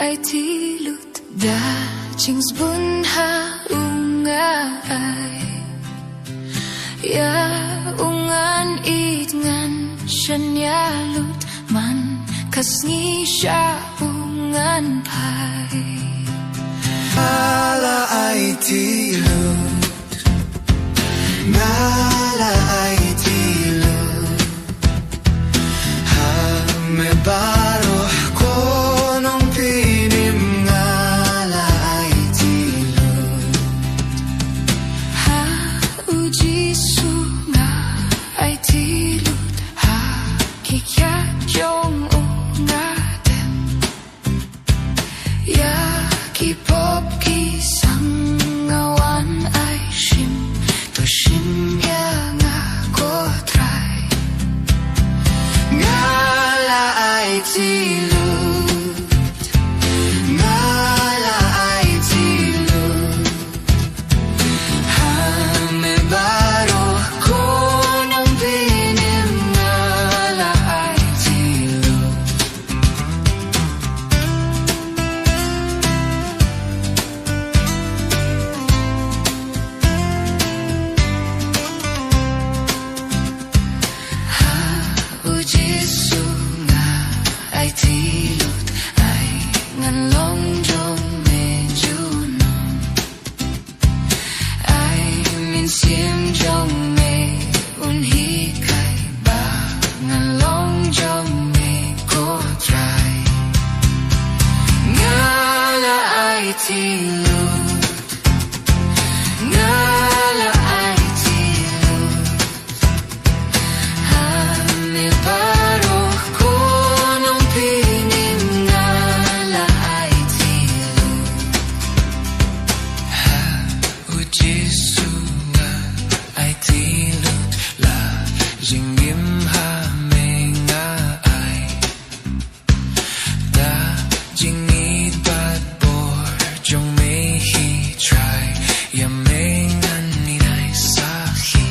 Aiti Lut da jingsbun ha ungai ya ungan it ngan shaniah lut man khasi sha ungan pai Lah Aiti Lut Lah Aiti Lut ha me baroh konong pinim Lah Aiti Lut ha U Jisu nga Aiti Lut ha kikya jong nga dem ya kipop kisang ngawan ay shim to shim ya nga ko trai Lah Aiti Lut Lah Aiti Lut ha me baroh konong pinim Lah Aiti Lut U Jisu nga Aiti Lut ay ngan long jong medyo nong ay mynsiem jong me unhi kai ba ngan long jong me ko trai nga Lah Aiti Lut nga Lah Aiti Lut ha me baroh konong pinim Lah Aiti Lut ha U Jisu nga Aiti Lut la jingim ha me nga ay da jingieid bat bor jong me hi trai ya me ngan ninay sahi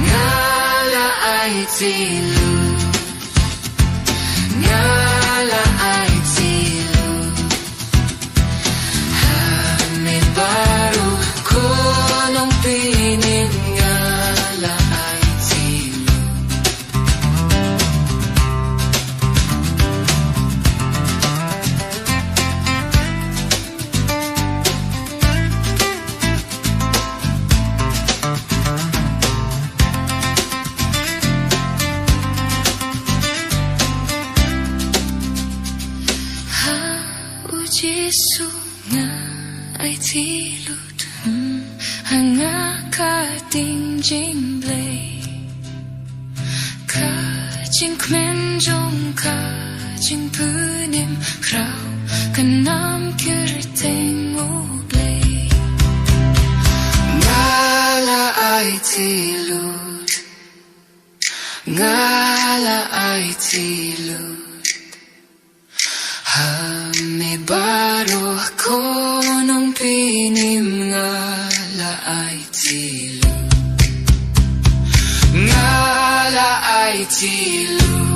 nga Lah Aiti Lut nga Lah Aiti Lut ha me baroh konong pinim Lah Aiti Lut ha U Jisu nga Aiti Lut hanga ka ting jing blei ka jing kmen jong ka jing punim krau kanam kyrteng U Blei Lah Aiti Lut Lah Aiti Lut ha me baroh konong pinim Lah Aiti Lut Lah Aiti Lut